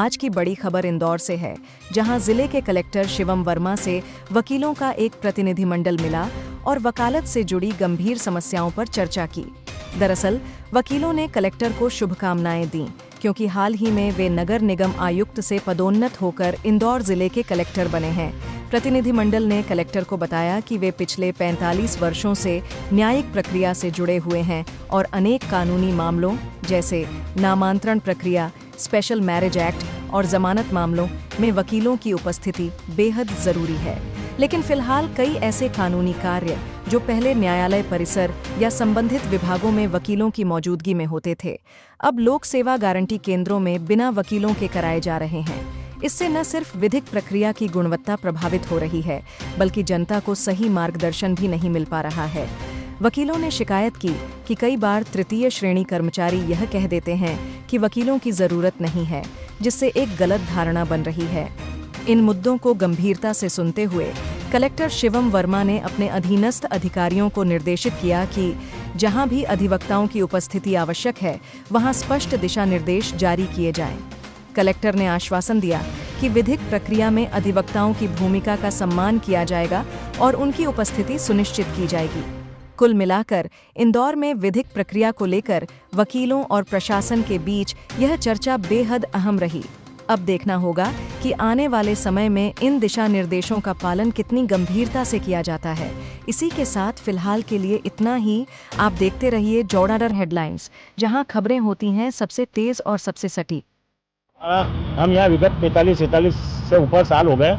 आज की बड़ी खबर इंदौर से है, जहां जिले के कलेक्टर शिवम वर्मा से वकीलों का एक प्रतिनिधिमंडल मिला और वकालत से जुड़ी गंभीर समस्याओं पर चर्चा की। दरअसल वकीलों ने कलेक्टर को शुभकामनाएं दी, क्योंकि हाल ही में वे नगर निगम आयुक्त से पदोन्नत होकर इंदौर जिले के कलेक्टर बने हैं। प्रतिनिधिमंडल ने कलेक्टर को बताया कि वे पिछले 45 वर्षों से न्यायिक प्रक्रिया से जुड़े हुए हैं और अनेक कानूनी मामलों जैसे नामांतरण प्रक्रिया, स्पेशल मैरिज एक्ट और जमानत मामलों में वकीलों की उपस्थिति बेहद जरूरी है। लेकिन फिलहाल कई ऐसे कानूनी कार्य जो पहले न्यायालय परिसर या संबंधित विभागों में वकीलों की मौजूदगी में होते थे, अब लोक सेवा गारंटी केंद्रों में बिना वकीलों के कराए जा रहे हैं। इससे न सिर्फ विधिक प्रक्रिया की गुणवत्ता प्रभावित हो रही है, बल्कि जनता को सही मार्गदर्शन भी नहीं मिल पा रहा है। वकीलों ने शिकायत की कि कई बार तृतीय श्रेणी कर्मचारी यह कह देते हैं कि वकीलों की जरूरत नहीं है, जिससे एक गलत धारणा बन रही है। इन मुद्दों को गंभीरता से सुनते हुए कलेक्टर शिवम वर्मा ने अपने अधीनस्थ अधिकारियों को निर्देशित किया कि जहां भी अधिवक्ताओं की उपस्थिति आवश्यक है, वहां स्पष्ट दिशा निर्देश जारी किए जाएं। कलेक्टर ने आश्वासन दिया कि विधिक प्रक्रिया में अधिवक्ताओं की भूमिका का सम्मान किया जाएगा और उनकी उपस्थिति सुनिश्चित की जाएगी। कुल मिलाकर इंदौर में विधिक प्रक्रिया को लेकर वकीलों और प्रशासन के बीच यह चर्चा बेहद अहम रही। अब देखना होगा कि आने वाले समय में इन दिशा निर्देशों का पालन कितनी गंभीरता से किया जाता है। इसी के साथ फिलहाल के लिए इतना ही। आप देखते रहिए जोड़ाडर हेडलाइंस, जहां खबरें होती हैं सबसे तेज और सबसे सटीक। हम यहाँ विगत 45-47 से ऊपर साल हो गए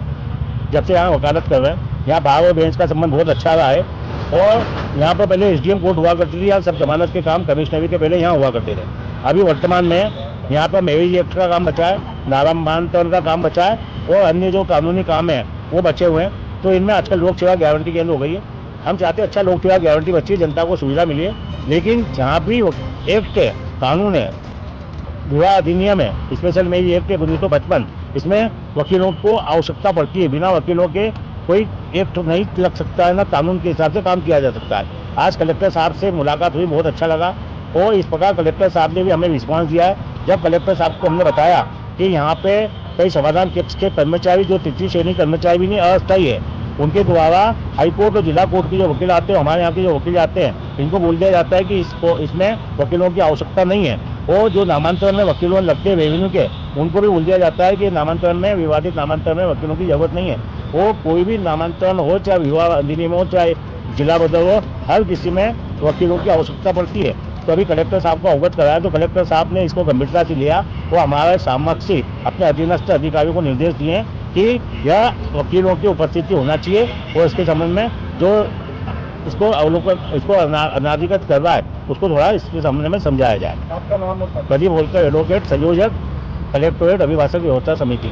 जब से यहाँ वकालत कर रहे हैं। यहाँ बार और बेंच का संबंध बहुत अच्छा रहा है और यहाँ पर पहले एसडीएम कोर्ट हुआ करती थी, यहाँ सब जमानत के काम कमिश्नरी के पहले यहाँ हुआ करते थे। अभी वर्तमान में यहाँ पर मैरिज एक्ट का काम बचा है, नामांतरण का काम बचा है और अन्य जो कानूनी काम है वो बचे हुए हैं। तो इनमें आजकल लोक सेवा गारंटी केंद्र हो गई है। हम चाहते हैं अच्छा लोक सेवा गारंटी बच्ची जनता को सुविधा मिली है, लेकिन जहाँ भी एक्ट है, कानून है, विवाह अधिनियम है, स्पेशल मैरिज एक्ट है 1955, इसमें वकीलों को आवश्यकता पड़ती है। बिना वकीलों के कोई एक्ट नहीं लग सकता है, ना कानून के हिसाब से काम किया जा सकता है। आज कलेक्टर साहब से मुलाकात हुई, बहुत अच्छा लगा और इस प्रकार कलेक्टर साहब ने भी हमें रिस्पांस दिया है। जब कलेक्टर साहब को हमने बताया कि यहाँ पे कई समाधान कक्ष के कर्मचारी जो तृतीय श्रेणी कर्मचारी भी नहीं, अस्थायी है, उनके द्वारा हाईकोर्ट और जिला कोर्ट के जो वकील आते हैं, हमारे यहाँ के जो वकील आते हैं, इनको बोल दिया जाता है कि इसमें वकीलों की आवश्यकता नहीं है। और जो नामांतरण में वकीलों लगते हैं रेवेन्यू के, उनको भी बोल दिया जाता है कि नामांतरण में, विवादित नामांतरण में वकीलों की जरूरत नहीं है। वो कोई भी नामांतरण हो, चाहे विवाह अधिनियम हो, चाहे जिला बदल हो, हर किसी में वकीलों की आवश्यकता पड़ती है। तो अभी कलेक्टर साहब को अवगत कराया तो कलेक्टर साहब ने इसको गंभीरता से लिया और हमारे समक्ष अपने अधीनस्थ अधिकारियों को निर्देश दिए कि यह वकीलों की उपस्थिति होना चाहिए और इसके संबंध में जो इसको अनाधिकृत कर रहा है उसको थोड़ा इसके संबंध में समझाया जाए। आपका नाम? प्रदीप होलकर, एडवोकेट, संयोजक, कलेक्टोरेट अभिभाषक व्यवस्था समिति।